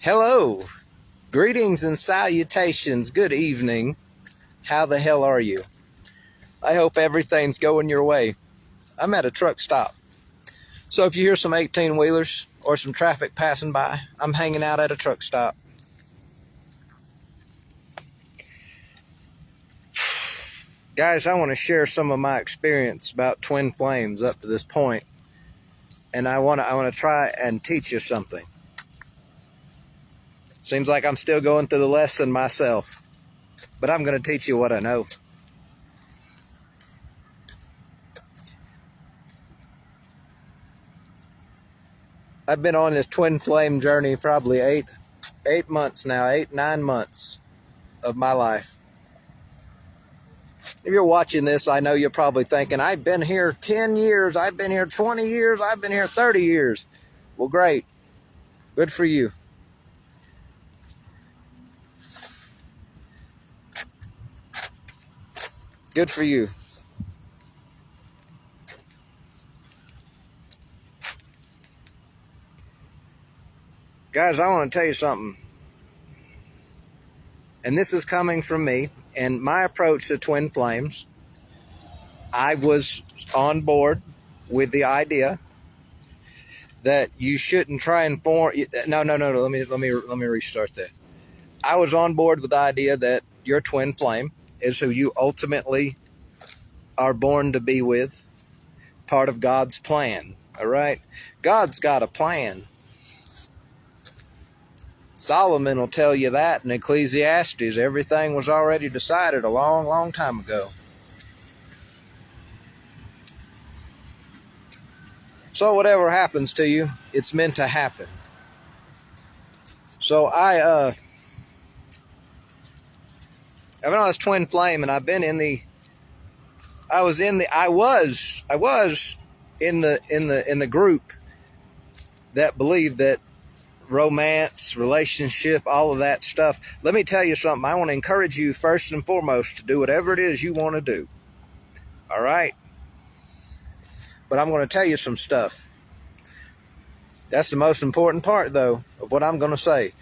Hello, greetings and salutations. Good evening. How the hell are you? I hope everything's going your way. I'm at a truck stop. So if you hear some 18-wheelers or some traffic passing by, I'm hanging out at a truck stop. Guys, I want to share some of my experience about twin flames up to this point. And I want to try and teach you something. Seems like I'm still going through the lesson myself, but I'm going to teach you what I know. I've been on this twin flame journey probably 9 months of my life. If you're watching this, I know you're probably thinking, I've been here 10 years, I've been here 20 years, I've been here 30 years. Well, great. Good for you. Good for you. Guys, I want to tell you something. And this is coming from me and my approach to twin flames. I was on board with the idea that you shouldn't try and form. No. Let me restart that. I was on board with the idea that your twin flame is who you ultimately are born to be with, part of God's plan. All right, God's got a plan. Solomon will tell you that in Ecclesiastes. Everything was already decided a long, long time ago. So whatever happens to you, it's meant to happen. So I've been on this twin flame, and I was in the group that believed that romance, relationship, all of that stuff. Let me tell you something. I want to encourage you first and foremost to do whatever it is you want to do. All right? But I'm going to tell you some stuff. That's the most important part, though, of what I'm going to say.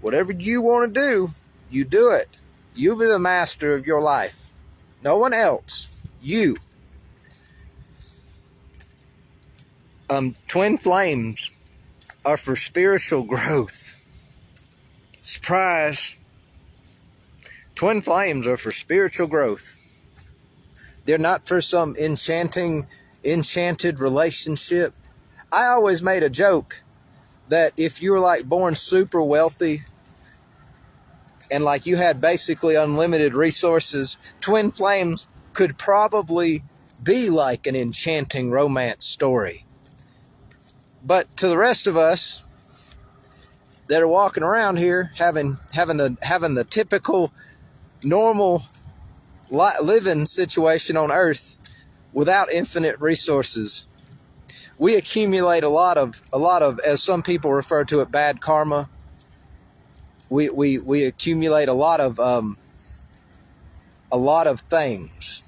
Whatever you want to do, you do it. You be the master of your life. No one else. You. Twin flames are for spiritual growth. Surprise. Twin flames are for spiritual growth. They're not for some enchanted relationship. I always made a joke that if you were like born super wealthy and like you had basically unlimited resources, twin flames could probably be like an enchanting romance story. But to the rest of us that are walking around here having the typical normal living situation on earth without infinite resources, we accumulate a lot of, as some people refer to it, bad karma. We accumulate a lot of things.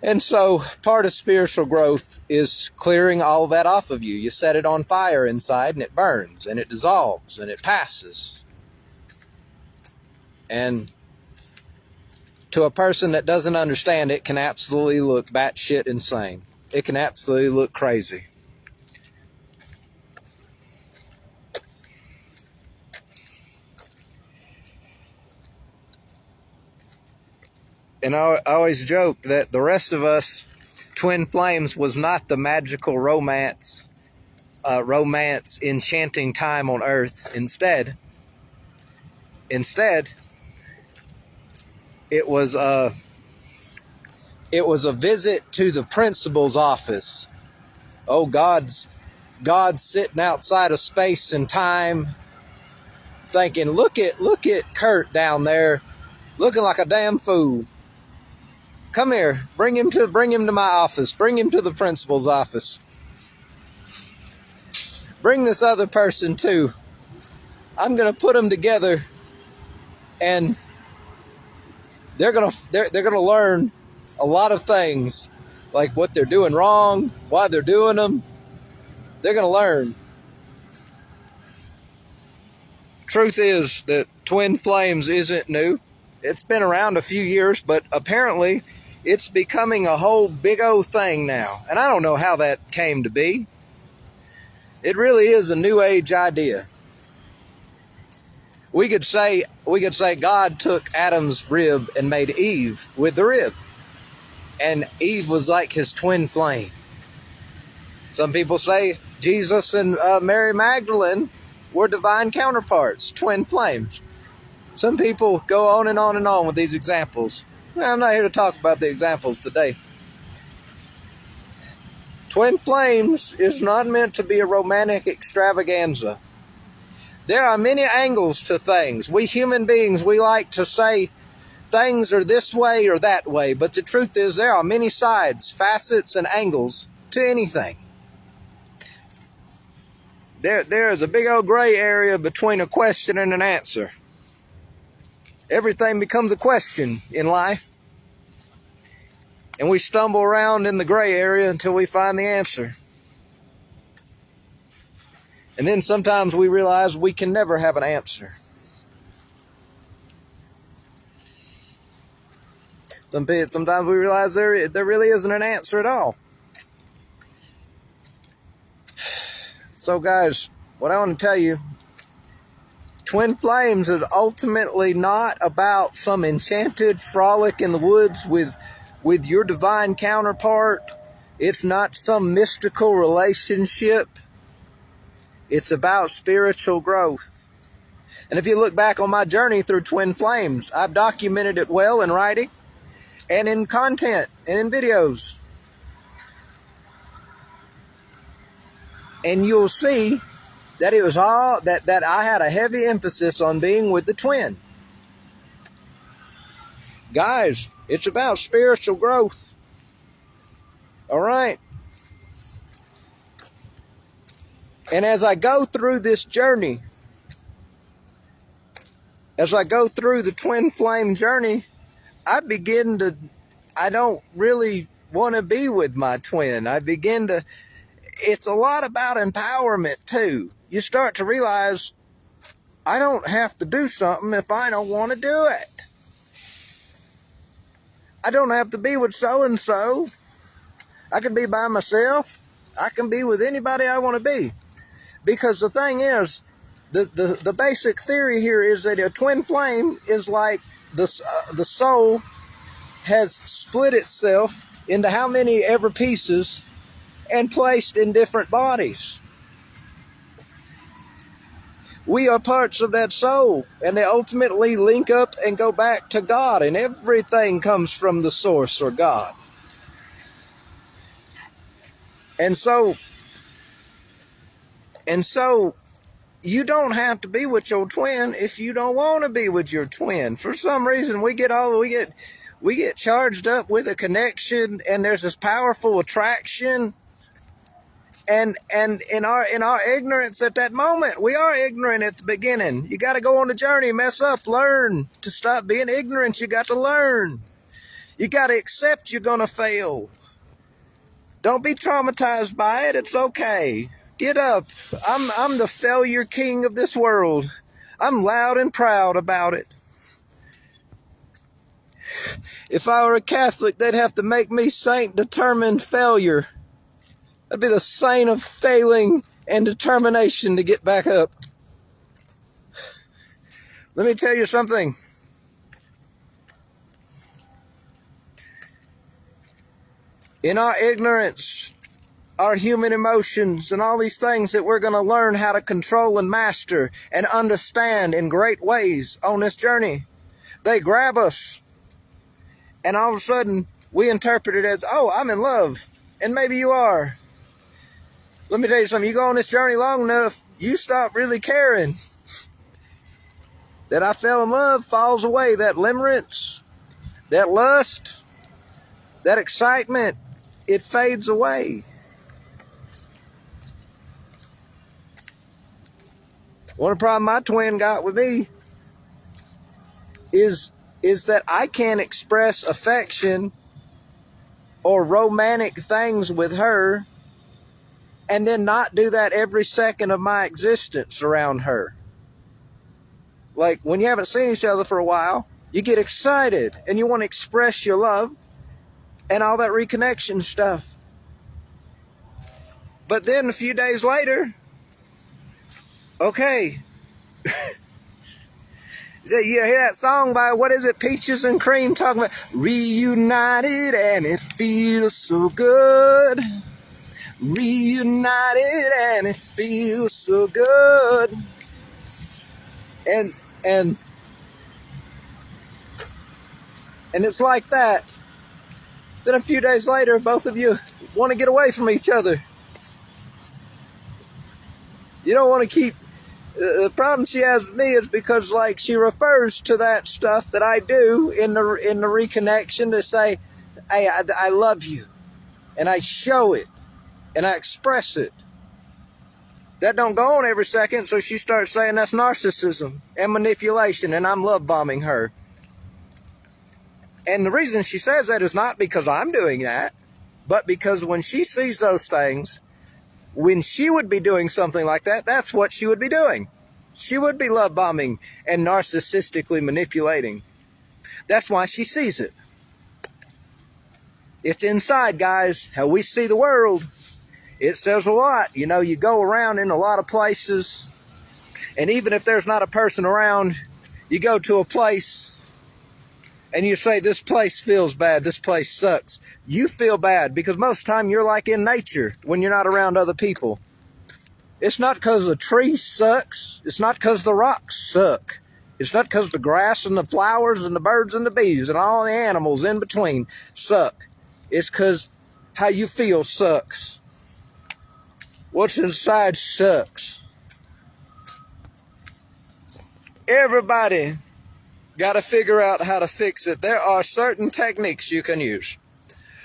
And so part of spiritual growth is clearing all of that off of you. You set it on fire inside and it burns and it dissolves and it passes. And to a person that doesn't understand, it can absolutely look batshit insane. It can absolutely look crazy. And I always joke that the rest of us, twin flames, was not the magical romance enchanting time on earth. Instead, it was a visit to the principal's office. Oh, God's sitting outside of space and time, thinking, look at Kurt down there, looking like a damn fool. Come here, bring him to my office. Bring him to the principal's office. Bring this other person too. I'm gonna put them together, and they're gonna learn a lot of things, like what they're doing wrong, why they're doing them. They're gonna learn. Truth is that twin flames isn't new. It's been around a few years, but apparently it's becoming a whole big old thing now. And I don't know how that came to be. It really is a new age idea. We could say God took Adam's rib and made Eve with the rib. And Eve was like his twin flame. Some people say Jesus and Mary Magdalene were divine counterparts, twin flames. Some people go on and on and on with these examples. I'm not here to talk about the examples today. Twin flames is not meant to be a romantic extravaganza. There are many angles to things. We human beings, we like to say things are this way or that way, but the truth is there are many sides, facets, and angles to anything. There is a big old gray area between a question and an answer. Everything becomes a question in life. And we stumble around in the gray area until we find the answer. And then sometimes we realize we can never have an answer. Sometimes we realize there really isn't an answer at all. So guys, what I want to tell you, twin flames is ultimately not about some enchanted frolic in the woods with your divine counterpart. It's not some mystical relationship. It's about spiritual growth. And if you look back on my journey through twin flames, I've documented it well in writing and in content and in videos. And you'll see that it was all that I had a heavy emphasis on being with the twin. Guys, it's about spiritual growth. All right. And as I go through this journey, as I go through the twin flame journey, I don't really want to be with my twin. It's a lot about empowerment too. You start to realize I don't have to do something if I don't want to do it. I don't have to be with so-and-so. I can be by myself. I can be with anybody I want to be. Because the thing is, the basic theory here is that a twin flame is like the soul has split itself into how many ever pieces and placed in different bodies. We are parts of that soul, and they ultimately link up and go back to God, and everything comes from the source or God. And so you don't have to be with your twin if you don't want to be with your twin. For some reason, we get charged up with a connection, and there's this powerful attraction. And in our ignorance at that moment, we are ignorant at the beginning. You got to go on the journey, mess up, learn. To stop being ignorant, you got to learn. You got to accept you're going to fail. Don't be traumatized by it. It's okay. Get up. I'm the failure king of this world. I'm loud and proud about it. If I were a Catholic, they'd have to make me saint determined failure. I'd be the saint of failing and determination to get back up. Let me tell you something. In our ignorance, our human emotions, and all these things that we're going to learn how to control and master and understand in great ways on this journey, they grab us. And all of a sudden, we interpret it as, oh, I'm in love. And maybe you are. Let me tell you something. You go on this journey long enough, you stop really caring. That I fell in love falls away. That limerence, that lust, that excitement, it fades away. One of the problems my twin got with me is that I can't express affection or romantic things with her and then not do that every second of my existence around her. Like when you haven't seen each other for a while, you get excited and you want to express your love and all that reconnection stuff. But then a few days later, okay, you hear that song by, what is it, Peaches and Cream, talking about reunited and it feels so good. Reunited and it feels so good. And it's like that. Then a few days later, both of you want to get away from each other. You don't want to keep... The problem she has with me is because, like, she refers to that stuff that I do in the reconnection to say, hey, I love you. And I show it. And I express it. That don't go on every second, so she starts saying that's narcissism and manipulation, and I'm love bombing her. And the reason she says that is not because I'm doing that, but because when she sees those things, when she would be doing something like that, that's what she would be doing. She would be love bombing and narcissistically manipulating. That's why she sees it. It's inside, guys, how we see the world. It says a lot. You know, you go around in a lot of places, and even if there's not a person around, you go to a place and you say, this place feels bad, this place sucks. You feel bad because most of the time you're like in nature when you're not around other people. It's not because the tree sucks. It's not because the rocks suck. It's not because the grass and the flowers and the birds and the bees and all the animals in between suck. It's because how you feel sucks. What's inside sucks. Everybody got to figure out how to fix it. There are certain techniques you can use.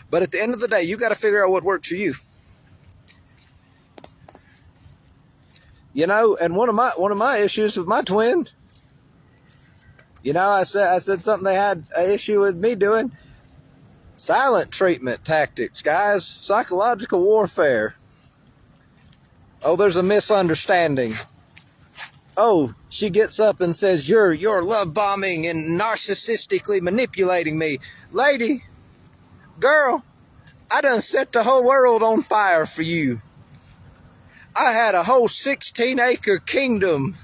But at the end of the day, you got to figure out what works for you. You know, and one of my issues with my twin, you know, I said something they had an issue with me doing. Silent treatment tactics, guys. Psychological warfare. Oh, there's a misunderstanding. Oh, she gets up and says, you're love bombing and narcissistically manipulating me. Lady, girl, I done set the whole world on fire for you. I had a whole 16-acre kingdom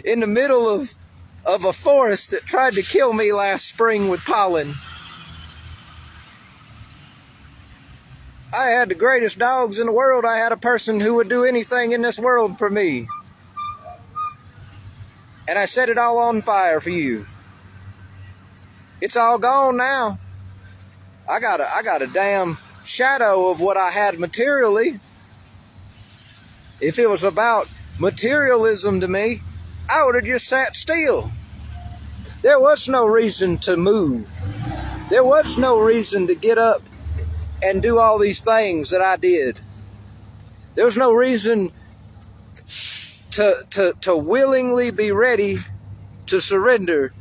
in the middle of a forest that tried to kill me last spring with pollen. I had the greatest dogs in the world. I had a person who would do anything in this world for me. And I set it all on fire for you. It's all gone now. I got a damn shadow of what I had materially. If it was about materialism to me, I would have just sat still. There was no reason to move. There was no reason to get up and do all these things that I did. There was no reason to willingly be ready to surrender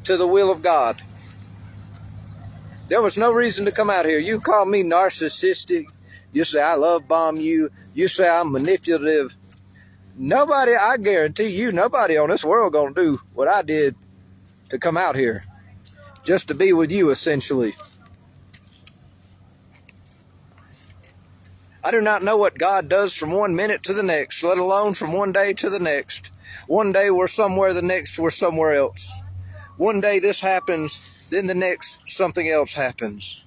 to the will of God. There was no reason to come out here. You call me narcissistic. You say I love bomb you. You say I'm manipulative. Nobody, I guarantee you, nobody on this world gonna do what I did to come out here. Just to be with you, essentially. I do not know what God does from one minute to the next, let alone from one day to the next. One day we're somewhere, the next we're somewhere else. One day this happens, then the next something else happens.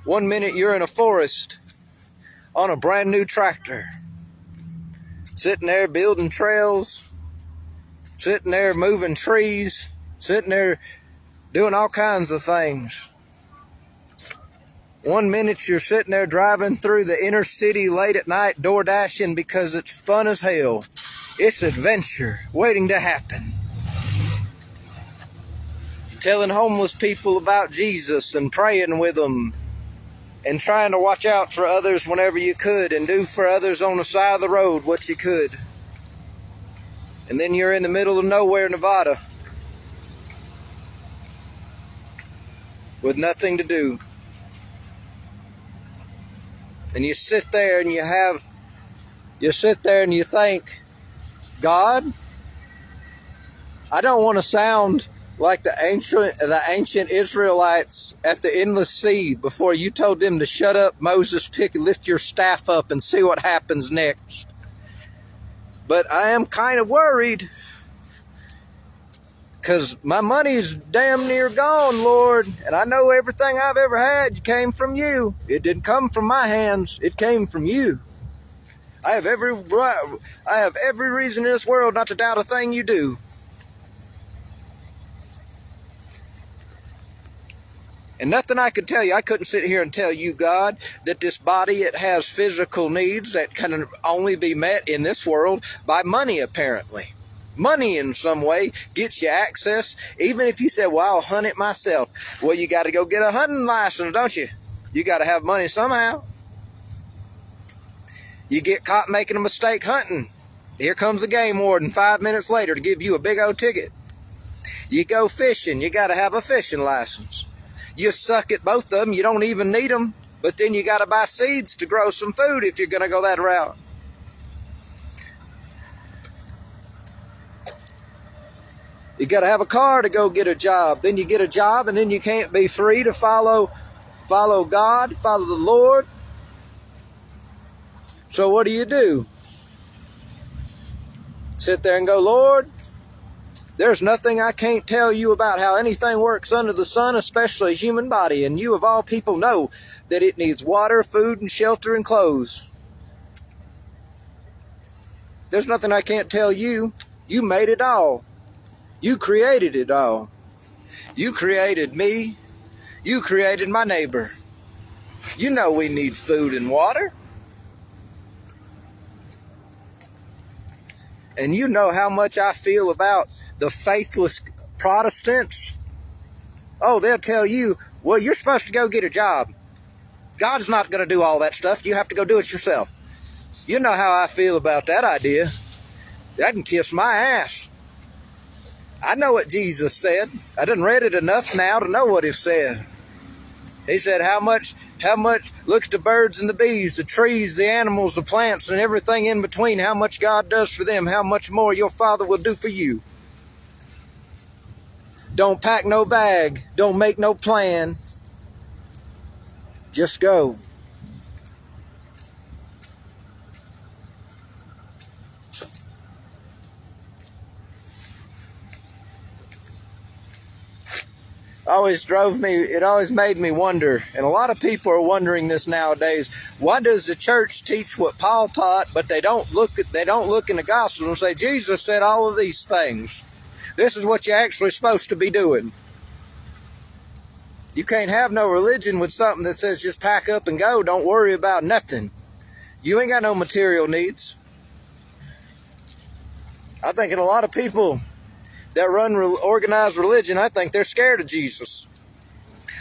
One minute you're in a forest on a brand new tractor, sitting there building trails, sitting there moving trees, sitting there doing all kinds of things. One minute you're sitting there driving through the inner city late at night, door dashing because it's fun as hell. It's adventure waiting to happen. Telling homeless people about Jesus and praying with them and trying to watch out for others whenever you could and do for others on the side of the road what you could. And then you're in the middle of nowhere, Nevada, with nothing to do. And you sit there and you think, God, I don't want to sound like the ancient Israelites at the endless sea before you told them to shut up, Moses, lift your staff up and see what happens next. But I am kind of worried because my money's damn near gone, Lord, and I know everything I've ever had came from you. It didn't come from my hands. It came from you. I have every reason in this world not to doubt a thing you do. And nothing I could tell you, I couldn't sit here and tell you, God, that this body, it has physical needs that can only be met in this world by money, apparently. Money in some way gets you access, even if you said, well, I'll hunt it myself. Well, you got to go get a hunting license, don't you? You got to have money somehow. You get caught making a mistake hunting. Here comes the game warden 5 minutes later to give you a big old ticket. You go fishing, you got to have a fishing license. You suck at both of them, you don't even need them, but then you got to buy seeds to grow some food if you're going to go that route. You got to have a car to go get a job. Then you get a job, and then you can't be free to follow God, follow the Lord. So what do? Sit there and go, Lord, there's nothing I can't tell you about how anything works under the sun, especially a human body. And you of all people know that it needs water, food, and shelter and clothes. There's nothing I can't tell you. You made it all. You created it all. You created me. You created my neighbor. You know we need food and water. And you know how much I feel about the faithless Protestants. Oh, they'll tell you, well, you're supposed to go get a job. God's not going to do all that stuff. You have to go do it yourself. You know how I feel about that idea. That can kiss my ass. I know what Jesus said. I done read it enough now to know what he said. He said, how much, look at the birds and the bees, the trees, the animals, the plants, and everything in between, how much God does for them, how much more your Father will do for you. Don't pack no bag. Don't make no plan. Just go. It always made me wonder, and a lot of people are wondering this nowadays, why does the church teach what Paul taught, but they don't look in the Gospels and say, Jesus said all of these things. This is what you're actually supposed to be doing. You can't have no religion with something that says just pack up and go, don't worry about nothing. You ain't got no material needs. I think in a lot of people that run organized religion, I think they're scared of Jesus.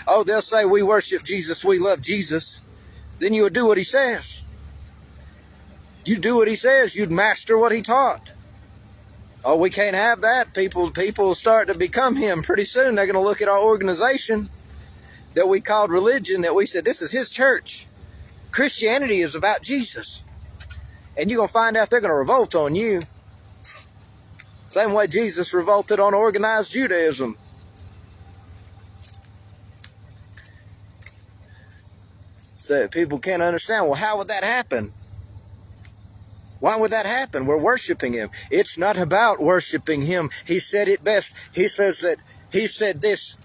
Oh, they'll say, we worship Jesus, we love Jesus. Then you would do what he says. You do what he says, you'd master what he taught. Oh, we can't have that. People start to become him. Pretty soon they're going to look at our organization that we called religion, that we said, this is his church. Christianity is about Jesus. And you're going to find out they're going to revolt on you. Same way Jesus revolted on organized Judaism. So people can't understand, well, how would that happen? Why would that happen? We're worshiping him. It's not about worshiping him. He said it best. He said this,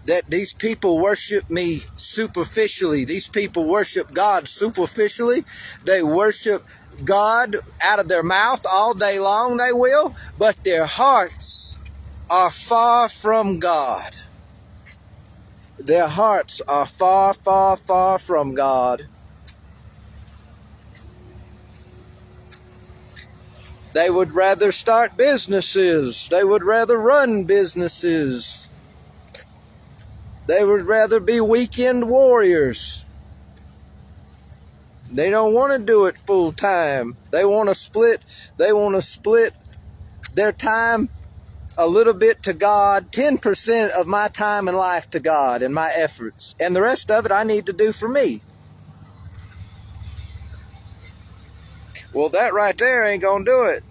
that these people worship me superficially. These people worship God superficially. They worship God out of their mouth all day long, they will, but their hearts are far from God. Their hearts are far, far, far from God. They would rather start businesses. They would rather run businesses. They would rather be weekend warriors. They don't want to do it full time. They want to split their time a little bit to God, 10% of my time and life to God and my efforts. And the rest of it I need to do for me. Well, that right there ain't going to do it.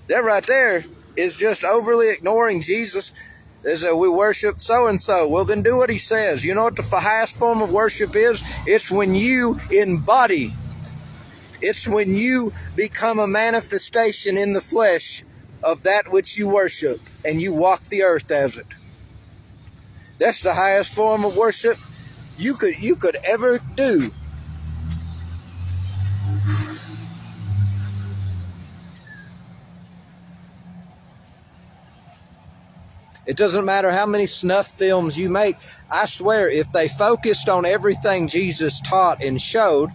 That right there is just overly ignoring Jesus. Is that we worship so-and-so. Well, then do what he says. You know what the highest form of worship is? It's when you embody. It's when you become a manifestation in the flesh of that which you worship, and you walk the earth as it. That's the highest form of worship you could ever do. It doesn't matter how many snuff films you make. I swear, if they focused on everything Jesus taught and showed,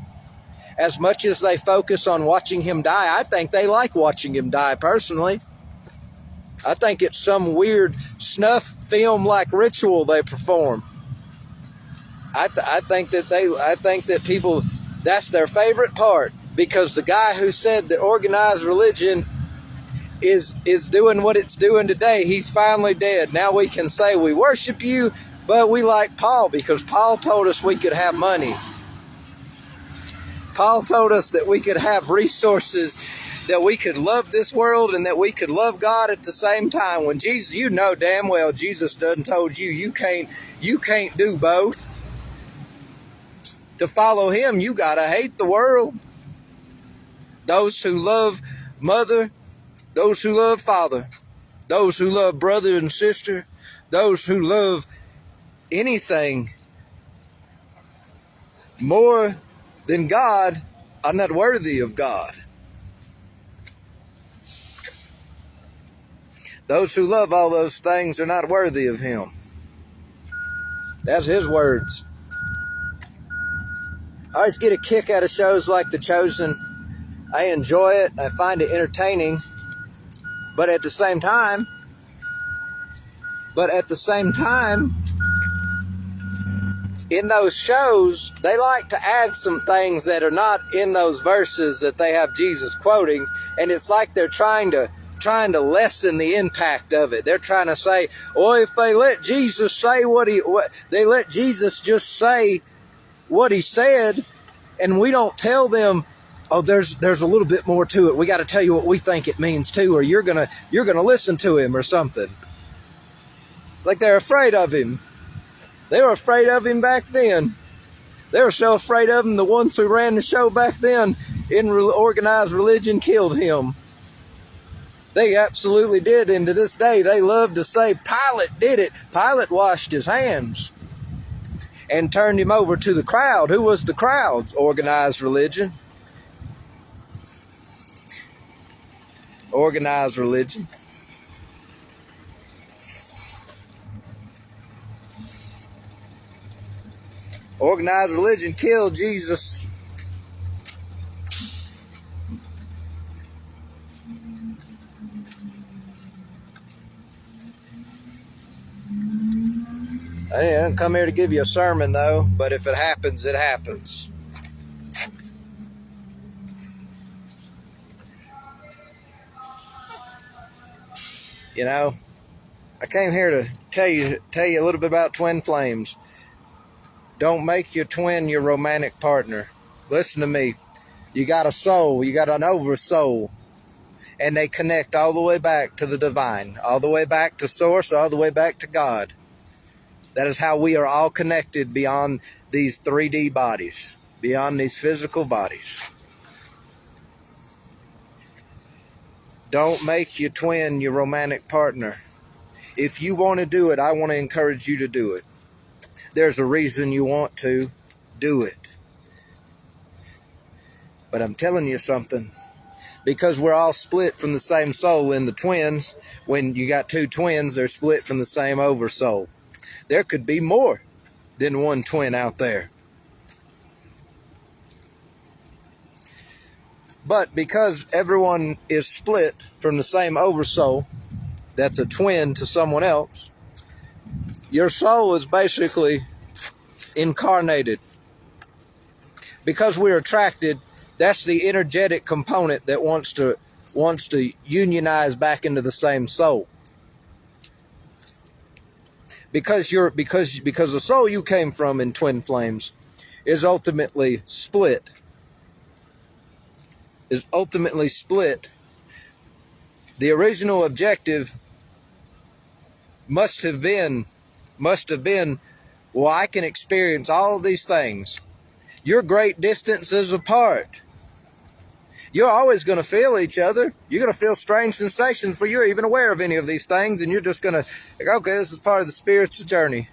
as much as they focus on watching him die, I think they like watching him die personally. I think it's some weird snuff film-like ritual they perform. I think that people, that's their favorite part, because the guy who said that organized religion is doing what it's doing today, he's finally dead. Now we can say we worship you, but we like Paul because Paul told us we could have money. Paul told us that we could have resources, that we could love this world and that we could love God at the same time. When Jesus, you know damn well Jesus done told you you can't do both. To follow him, you gotta hate the world. Those who love mother, those who love father, those who love brother and sister, those who love anything more than God are not worthy of God. Those who love all those things are not worthy of him. That's his words. I always get a kick out of shows like The Chosen. I enjoy it. I find it entertaining. But at the same time, in those shows, they like to add some things that are not in those verses that they have Jesus quoting, and it's like they're trying to lessen the impact of it. They're trying to say, "Oh, if they let Jesus say they let Jesus just say what he said, and we don't tell them, oh, there's a little bit more to it. We got to tell you what we think it means too, or you're gonna listen to him or something." Like they're afraid of him. They were afraid of him back then. They were so afraid of him, the ones who ran the show back then in organized religion killed him. They absolutely did, and to this day they love to say Pilate did it. Pilate washed his hands and turned him over to the crowd. Who was the crowd's organized religion? Organized religion. Organized religion killed Jesus. I didn't come here to give you a sermon, though, but if it happens, it happens. You know, I came here to tell you a little bit about twin flames. Don't make your twin your romantic partner. Listen to me. You got a soul. You got an oversoul. And they connect all the way back to the divine, all the way back to source, all the way back to God. That is how we are all connected beyond these 3D bodies, beyond these physical bodies. Don't make your twin your romantic partner. If you want to do it, I want to encourage you to do it. There's a reason you want to do it. But I'm telling you something. Because we're all split from the same soul in the twins, when you got two twins, they're split from the same oversoul. There could be more than one twin out there. But because everyone is split from the same oversoul, that's a twin to someone else, your soul is basically incarnated. Because we're attracted, that's the energetic component that wants to unionize back into the same soul. Because the soul you came from in twin flames is ultimately split. is ultimately split, the original objective must have been, well, I can experience all of these things. You're great distances apart. You're always going to feel each other. You're going to feel strange sensations before you're even aware of any of these things, and you're just going to, okay, this is part of the spiritual journey.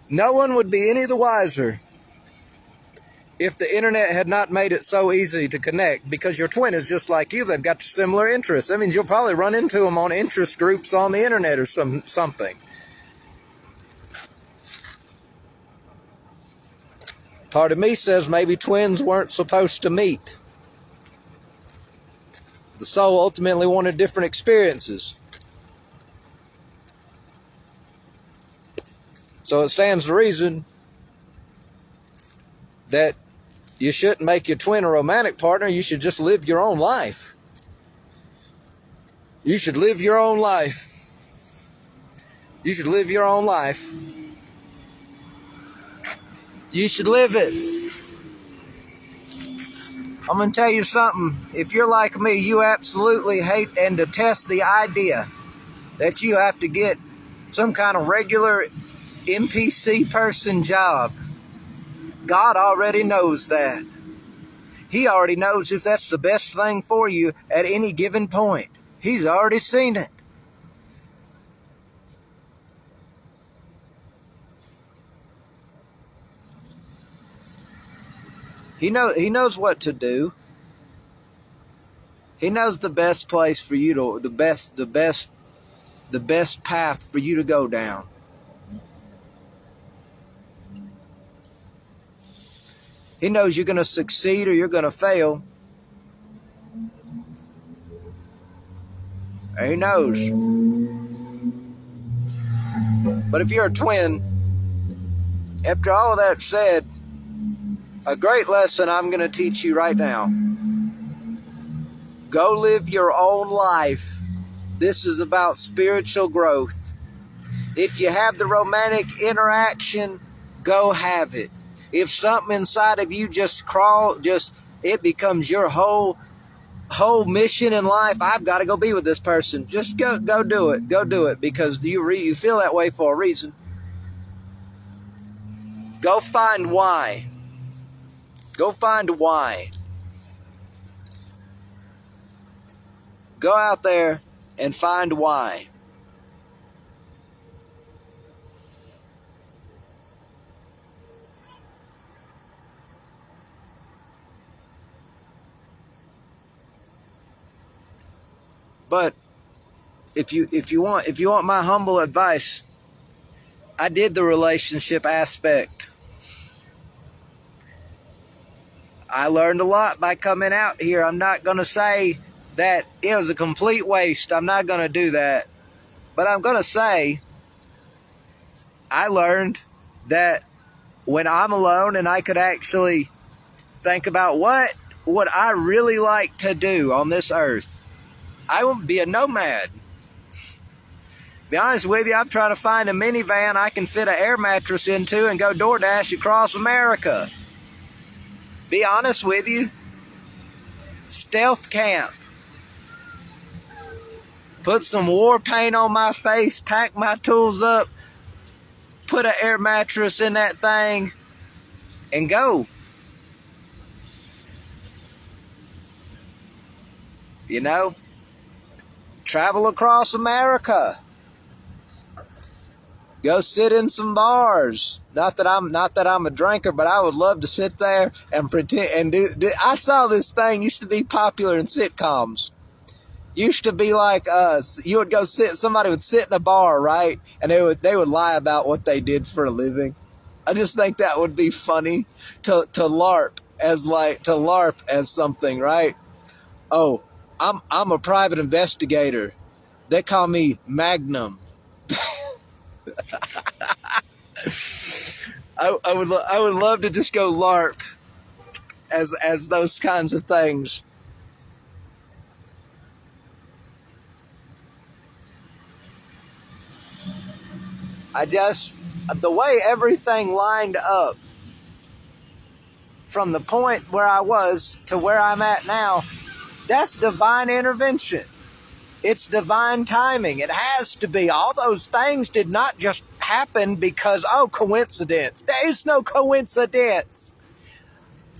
No one would be any the wiser if the internet had not made it so easy to connect, because your twin is just like you. They've got similar interests. That means you'll probably run into them on interest groups on the internet or something. Part of me says maybe twins weren't supposed to meet. The soul ultimately wanted different experiences. So it stands to reason that you shouldn't make your twin a romantic partner. You should just live your own life. You should live your own life. You should live your own life. You should live it. I'm going to tell you something. If you're like me, you absolutely hate and detest the idea that you have to get some kind of regular NPC person job. God already knows that. He already knows if that's the best thing for you at any given point. He's already seen it. He knows what to do. He knows the best place for you to, the best path for you to go down. He knows you're going to succeed or you're going to fail. He knows. But if you're a twin, after all of that said, a great lesson I'm going to teach you right now. Go live your own life. This is about spiritual growth. If you have the romantic interaction, go have it. If something inside of you it becomes your whole mission in life. I've got to go be with this person. Just go do it. Go do it, because you feel that way for a reason. Go find why. Go find why. Go out there and find why. But if you want my humble advice, I did the relationship aspect. I learned a lot by coming out here. I'm not going to say that it was a complete waste. I'm not going to do that. But I'm going to say I learned that when I'm alone and I could actually think about what would I really like to do on this earth, I would be a nomad. Be honest with you, I'm trying to find a minivan I can fit an air mattress into and go DoorDash across America. Be honest with you, stealth camp. Put some war paint on my face, pack my tools up, put an air mattress in that thing, and go. You know, travel across America. Go sit in some bars. Not that I'm a drinker, but I would love to sit there and pretend and do. I saw this thing used to be popular in sitcoms. Used to be like you would go somebody would sit in a bar, right? And they would lie about what they did for a living. I just think that would be funny to LARP as something, right? Oh, I'm a private investigator. They call me Magnum. I would love to just go LARP as those kinds of things. The way everything lined up from the point where I was to where I'm at now, that's divine intervention. It's divine timing. It has to be. All those things did not just happen because, coincidence. There is no coincidence.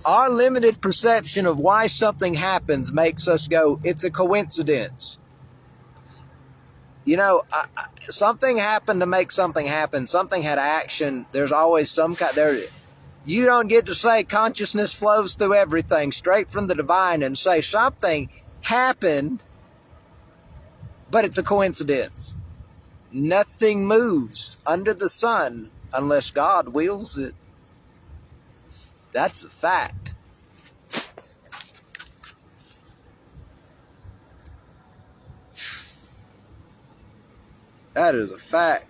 Our limited perception of why something happens makes us go, it's a coincidence. Something happened to make something happen. Something had action. There's always some kind there. You don't get to say consciousness flows through everything straight from the divine and say something happened, but it's a coincidence. Nothing moves under the sun unless God wills it. That's a fact. That is a fact.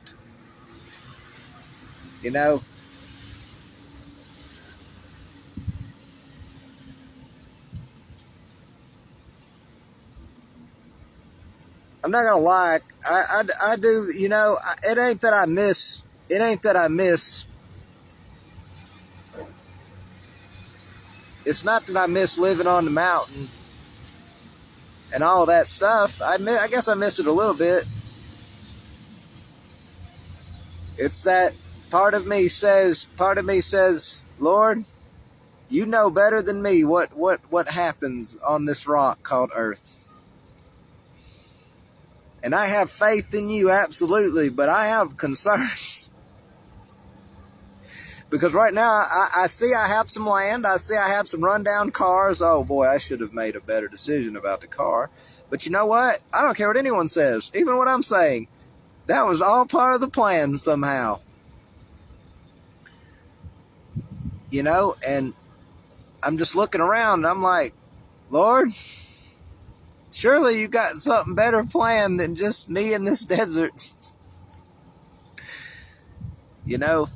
I'm not gonna lie. I do. It ain't that I miss. It's not that I miss living on the mountain and all of that stuff. I guess I miss it a little bit. It's that part of me says, Lord, you know better than me what happens on this rock called Earth. And I have faith in you, absolutely, but I have concerns. Because right now, I see I have some land. I see I have some rundown cars. Oh, boy, I should have made a better decision about the car. But you know what? I don't care what anyone says, even what I'm saying. That was all part of the plan somehow. And I'm just looking around, and I'm like, Lord, surely you got something better planned than just me in this desert. A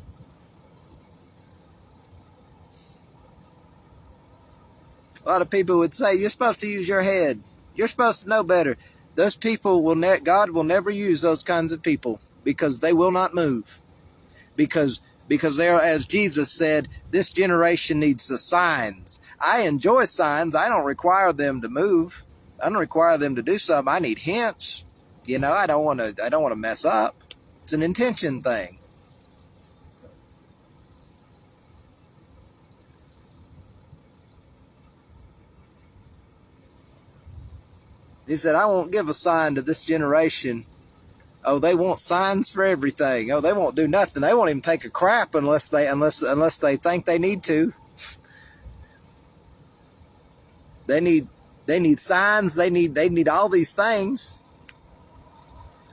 lot of people would say, you're supposed to use your head. You're supposed to know better. Those people God will never use those kinds of people because they will not move. Because they're, as Jesus said, this generation needs the signs. I enjoy signs. I don't require them to move. I don't require them to do something. I need hints. I don't want to mess up. It's an intention thing. He said, I won't give a sign to this generation. Oh, they want signs for everything. Oh, they won't do nothing. They won't even take a crap unless they think they need to. They need signs. They need all these things.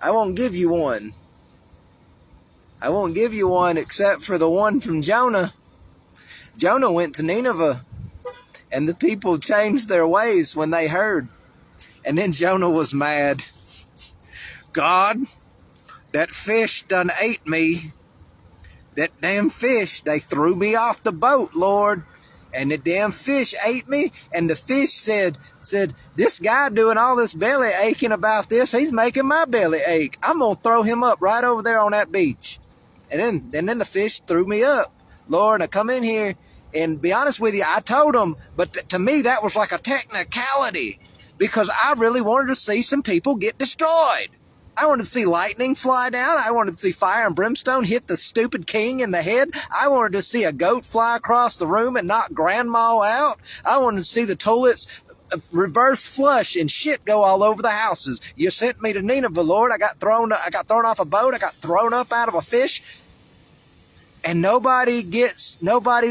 I won't give you one. I won't give you one except for the one from Jonah. Jonah went to Nineveh, and the people changed their ways when they heard. And then Jonah was mad. God, that fish done ate me. That damn fish, they threw me off the boat, Lord. And the damn fish ate me. And the fish said, this guy doing all this belly aching about this, he's making my belly ache. I'm going to throw him up right over there on that beach. And then the fish threw me up. Lord, I come in here, and be honest with you, I told him, but to me that was like a technicality. Because I really wanted to see some people get destroyed. I wanted to see lightning fly down. I wanted to see fire and brimstone hit the stupid king in the head. I wanted to see a goat fly across the room and knock grandma out. I wanted to see the toilets reverse flush and shit go all over the houses. You sent me to Nineveh, Lord. I got thrown off a boat. I got thrown up out of a fish. And nobody's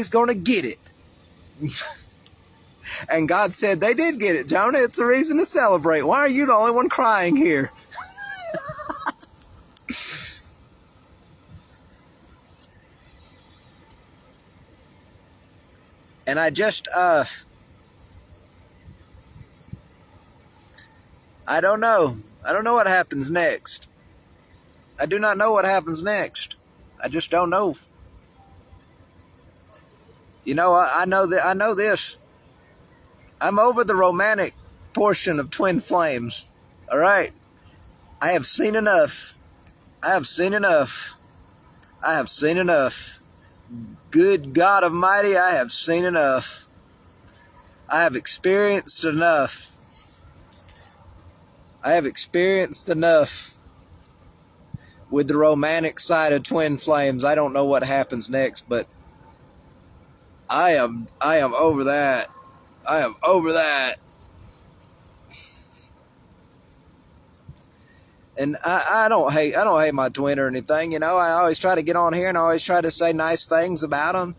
going to get it. And God said, they did get it, Jonah. It's a reason to celebrate. Why are you the only one crying here? And I just, I don't know. I don't know what happens next. I do not know what happens next. I just don't know. I know this. I'm over the romantic portion of twin flames. All right. I have seen enough. Good God Almighty, I have seen enough. I have experienced enough. I have experienced enough with the romantic side of twin flames. I don't know what happens next, but I am over that. I am over that. And I don't hate my twin or anything, you know. I always try to get on here and I always try to say nice things about them.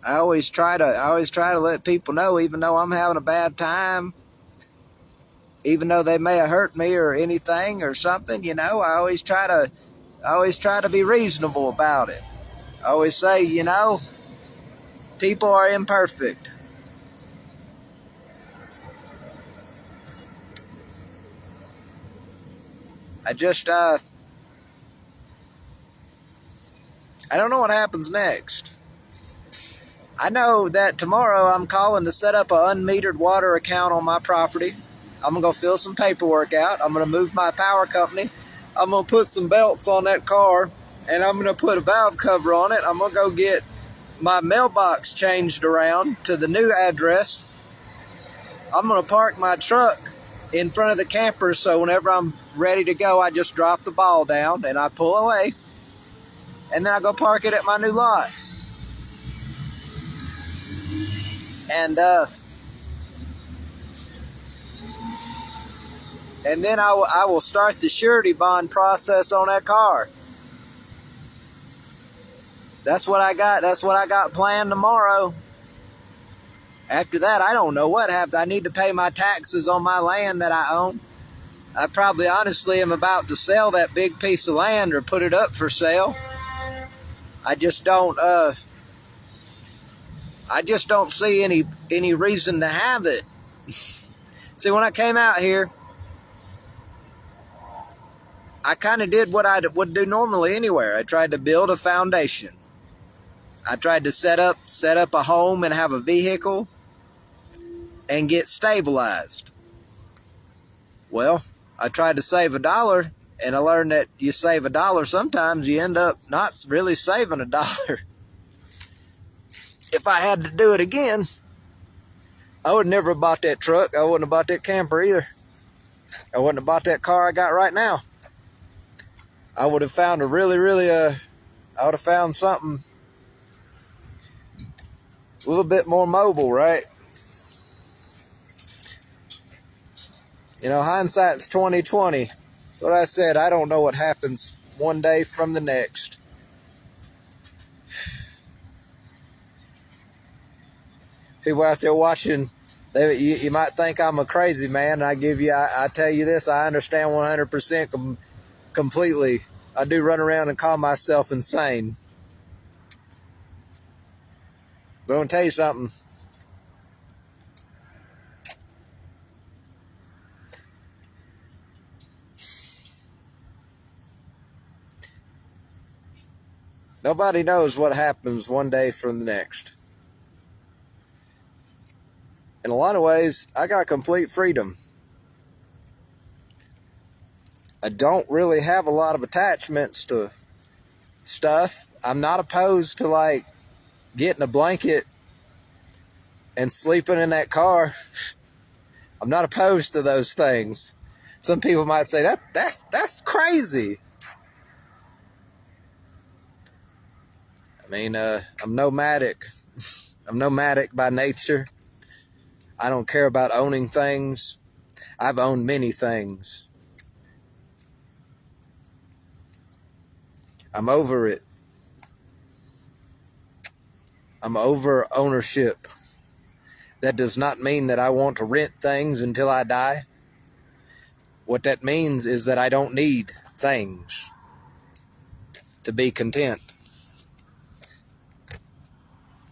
I always try to let people know, even though I'm having a bad time, even though they may have hurt me or anything or something, you know. I always try to be reasonable about it. I always say, you know, people are imperfect. I don't know what happens next. I know that tomorrow I'm calling to set up an unmetered water account on my property. I'm going to go fill some paperwork out. I'm going to move my power company. I'm going to put some belts on that car, and I'm going to put a valve cover on it. I'm going to go get my mailbox changed around to the new address. I'm going to park my truck in front of the camper, so whenever I'm ready to go, I just drop the ball down and I pull away, and then I go park it at my new lot. And then I will start the surety bond process on that car. That's what I got. That's what I got planned tomorrow. After that, I don't know what happens. I need to pay my taxes on my land that I own. I probably honestly am about to sell that big piece of land or put it up for sale. I just don't see any reason to have it. See, when I came out here, I kind of did what I would do normally anywhere. I tried to build a foundation. I tried to set up a home and have a vehicle and get stabilized. Well, I tried to save $1, and I learned that you save $1, sometimes you end up not really saving $1. If I had to do it again, I would never have bought that truck. I wouldn't have bought that camper either. I wouldn't have bought that car I got right now. I would have found I would have found something a little bit more mobile, right? You know, hindsight's 20/20. What I said, I don't know what happens one day from the next. People out there watching, you might think I'm a crazy man. I tell you this, I understand 100% completely. I do run around and call myself insane. But I'm going to tell you something. Nobody knows what happens one day from the next. In a lot of ways, I got complete freedom. I don't really have a lot of attachments to stuff. I'm not opposed to like getting a blanket and sleeping in that car. I'm not opposed to those things. Some people might say that's crazy. I mean, I'm nomadic. I'm nomadic by nature. I don't care about owning things. I've owned many things. I'm over it. I'm over ownership. That does not mean that I want to rent things until I die. What that means is that I don't need things to be content.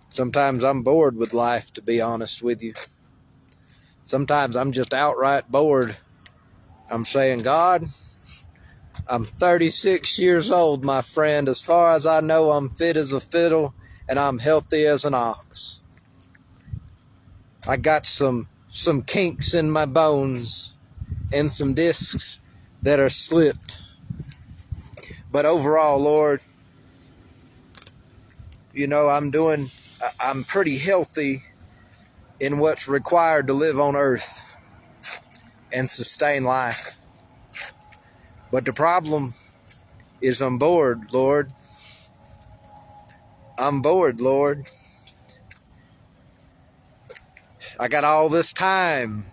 Sometimes I'm bored with life, to be honest with you. Sometimes I'm just outright bored. I'm saying, God, I'm 36 years old, my friend. As far as I know, I'm fit as a fiddle and I'm healthy as an ox. I got some kinks in my bones and some discs that are slipped. But overall, Lord, I'm pretty healthy in what's required to live on earth and sustain life. But the problem is I'm bored, Lord. I'm bored, Lord. I got all this time.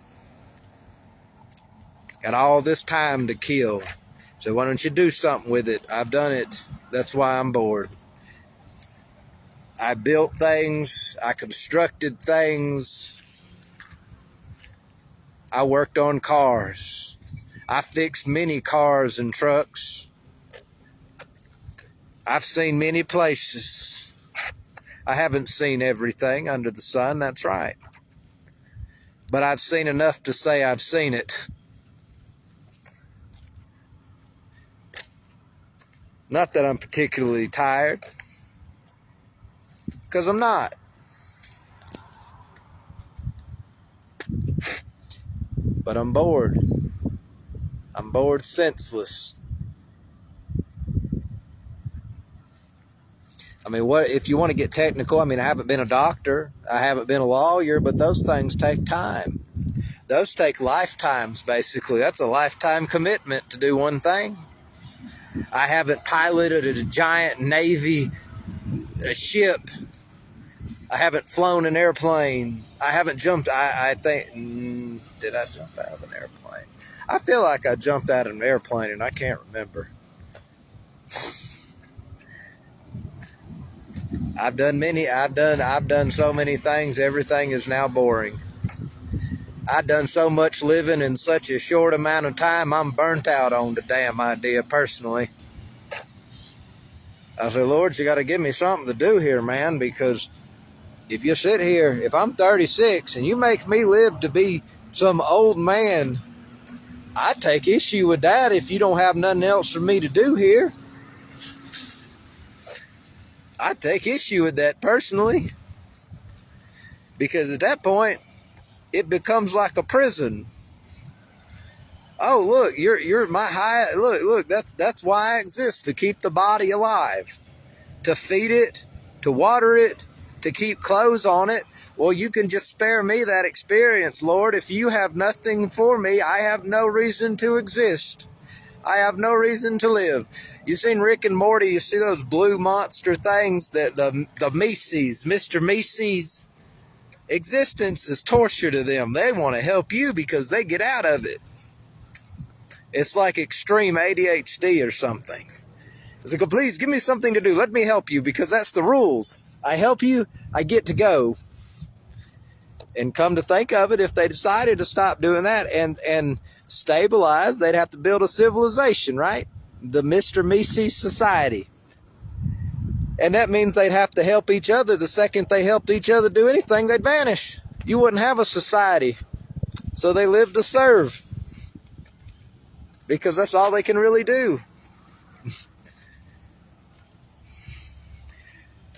Got all this time to kill. So why don't you do something with it? I've done it. That's why I'm bored. I built things. I constructed things. I worked on cars. I fixed many cars and trucks. I've seen many places. I haven't seen everything under the sun, that's right. But I've seen enough to say I've seen it. Not that I'm particularly tired, because I'm not. But I'm bored. I'm bored senseless. I mean, what if you want to get technical? I mean, I haven't been a doctor. I haven't been a lawyer, but those things take time. Those take lifetimes, basically. That's a lifetime commitment to do one thing. I haven't piloted a giant Navy ship. I haven't flown an airplane. I haven't jumped. I think, did I jump out of an airplane? I feel like I jumped out of an airplane and I can't remember. I've done so many things, everything is now boring. I've done so much living in such a short amount of time, I'm burnt out on the damn idea personally. I said, Lord, you got to give me something to do here, man, because if you sit here, if I'm 36 and you make me live to be some old man, I take issue with that if you don't have nothing else for me to do here. I take issue with that personally, because at that point it becomes like a prison. Oh, look, you're my high. Look, that's why I exist, to keep the body alive, to feed it, to water it, to keep clothes on it. Well, you can just spare me that experience, Lord. If you have nothing for me, I have no reason to exist. I have no reason to live. You seen Rick and Morty? You see those blue monster things, that the Mises, Mr. Mises? Existence is torture to them. They want to help you because they get out of it. It's like extreme ADHD or something. It's like, please give me something to do. Let me help you, because that's the rules. I help you, I get to go. And come to think of it, if they decided to stop doing that and stabilize, they'd have to build a civilization, right? The Mr. Mises Society. And that means they'd have to help each other. The second they helped each other do anything, they'd vanish. You wouldn't have a society. So they live to serve, because that's all they can really do.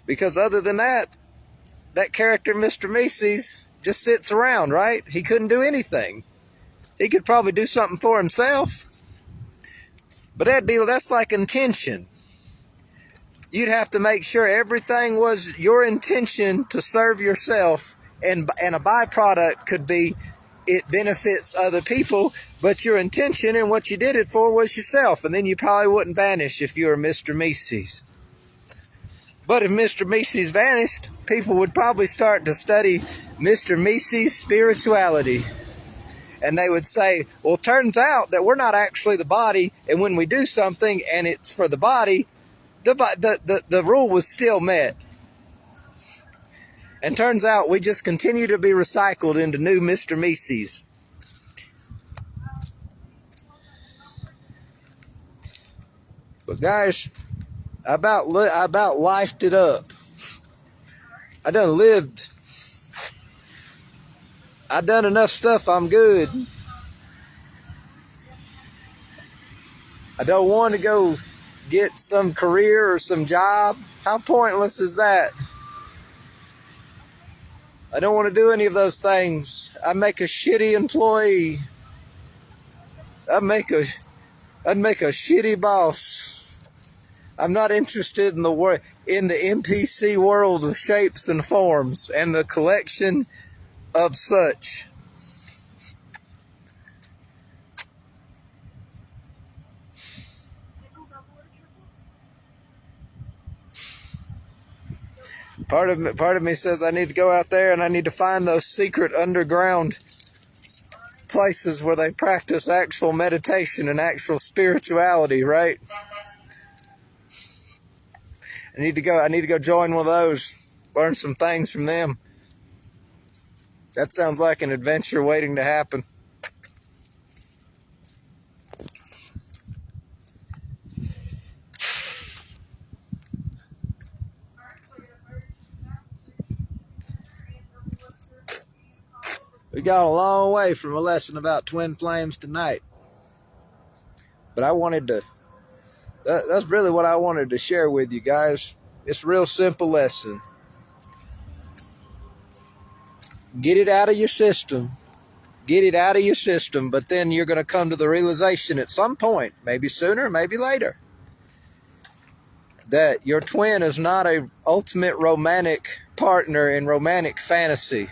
Because other than that, that character, Mr. Mises, just sits around, right? He couldn't do anything. He could probably do something for himself, but that's like intention. You'd have to make sure everything was your intention to serve yourself, and a byproduct could be it benefits other people, but your intention and what you did it for was yourself, and then you probably wouldn't vanish if you were Mr. Mises. But if Mr. Mises vanished, people would probably start to study Mr. Mises' spirituality. And they would say, well, it turns out that we're not actually the body, and when we do something and it's for the body, the rule was still met. And turns out we just continue to be recycled into new Mr. Mises. But guys, I about lifed it up. I done lived. I done enough stuff, I'm good. I don't want to go get some career or some job. How pointless is that? I don't want to do any of those things. I make a shitty employee. I'd make a shitty boss. I'm not interested in in the NPC world of shapes and forms and the collection of such. Part of me says I need to go out there and I need to find those secret underground places where they practice actual meditation and actual spirituality, right? I need to go join one of those, learn some things from them. That sounds like an adventure waiting to happen. We got a long way from a lesson about twin flames tonight. But that's really what I wanted to share with you guys. It's a real simple lesson. Get it out of your system. Get it out of your system, but then you're going to come to the realization at some point, maybe sooner, maybe later, that your twin is not an ultimate romantic partner in romantic fantasy,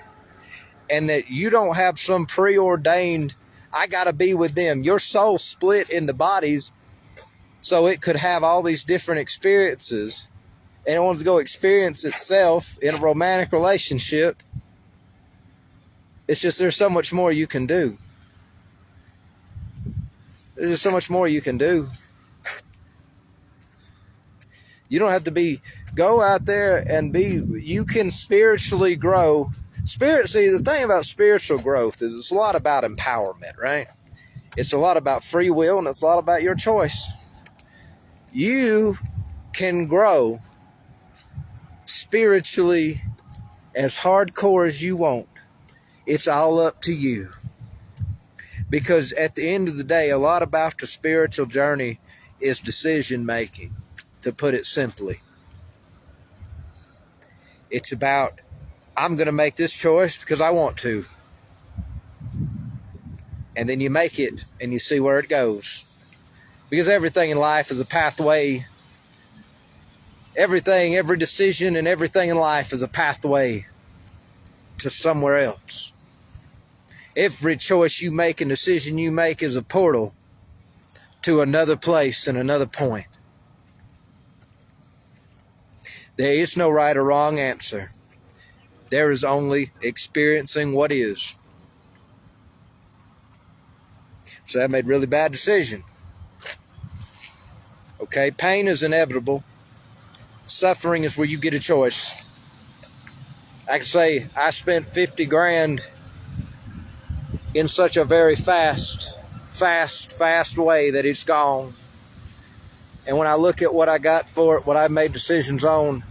and that you don't have some preordained, I got to be with them. Your soul split into bodies so it could have all these different experiences, and it wants to go experience itself in a romantic relationship. It's just there's so much more you can do. There's just so much more you can do. You don't have to go out there and you can spiritually grow. See, the thing about spiritual growth is it's a lot about empowerment, right? It's a lot about free will, and it's a lot about your choice. You can grow spiritually as hardcore as you want. It's all up to you. Because at the end of the day, a lot about the spiritual journey is decision making, to put it simply. It's about, I'm going to make this choice because I want to. And then you make it and you see where it goes. Because everything in life is a pathway. Every decision and everything in life is a pathway to somewhere else. Every choice you make and decision you make is a portal to another place and another point. There is no right or wrong answer. There is only experiencing what is. So I made a really bad decision. Okay, pain is inevitable. Suffering is where you get a choice. I can say I spent 50 grand in such a very fast way that it's gone. And when I look at what I got for it, what I made decisions on,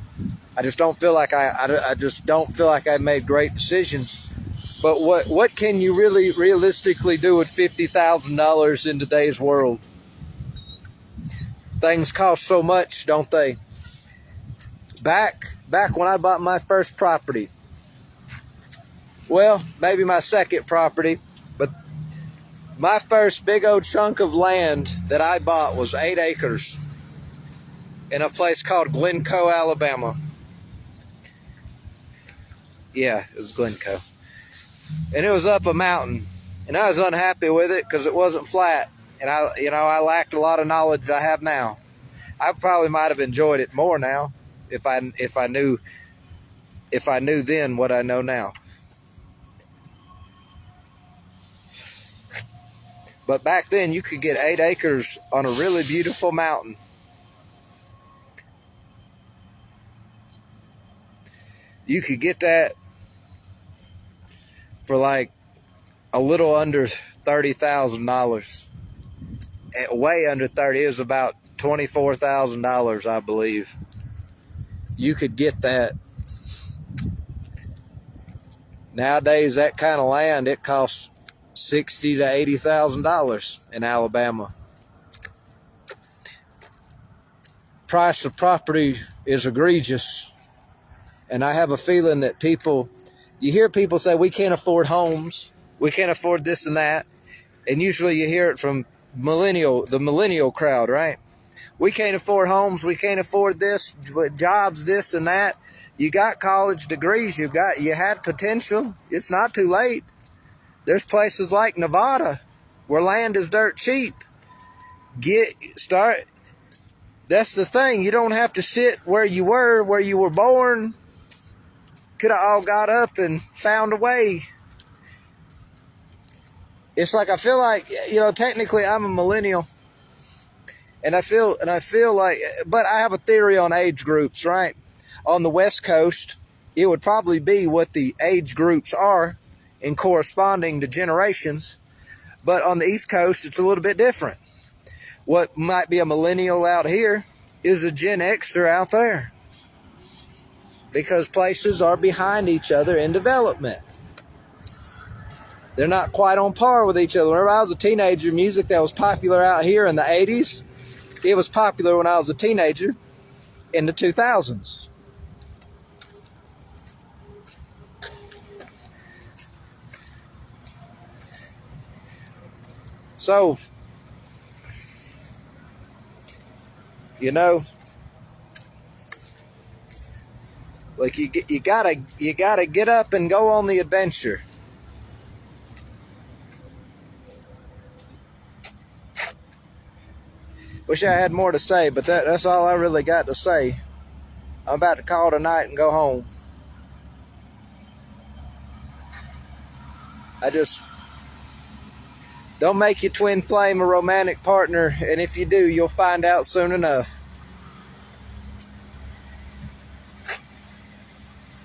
I just don't feel like I made great decisions. But what can you really realistically do with $50,000 in today's world? Things cost so much, don't they? Back when I bought my first property, well, maybe my second property, but my first big old chunk of land that I bought was 8 acres in a place called Glencoe, Alabama. Yeah, it was Glencoe. And it was up a mountain, and I was unhappy with it because it wasn't flat, and I lacked a lot of knowledge I have now. I probably might have enjoyed it more now if I knew then what I know now. But back then, you could get 8 acres on a really beautiful mountain. You could get that for like a little under $30,000. Way under 30. It was about $24,000, I believe. You could get that. Nowadays, that kind of land, it costs $60,000 to $80,000 in Alabama. Price of property is egregious. And I have a feeling that you hear people say, we can't afford homes, we can't afford this and that. And usually you hear it from the millennial crowd, right? We can't afford homes. We can't afford this, jobs, this and that. You got college degrees. You had potential. It's not too late. There's places like Nevada where land is dirt cheap. That's the thing. You don't have to sit where you were born. Could have all got up and found a way. It's like, I feel like, technically I'm a millennial. And I feel like, but I have a theory on age groups, right? On the West Coast, it would probably be what the age groups are in corresponding to generations. But on the East Coast, it's a little bit different. What might be a millennial out here is a Gen Xer out there. Because places are behind each other in development. They're not quite on par with each other. Whenever I was a teenager, music that was popular out here in the 80s, it was popular when I was a teenager in the 2000s. So, like you gotta get up and go on the adventure. Wish I had more to say, but that's all I really got to say. I'm about to call tonight and go home. I just don't make your twin flame a romantic partner, and if you do, you'll find out soon enough.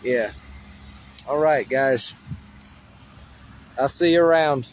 Yeah. All right, guys. I'll see you around.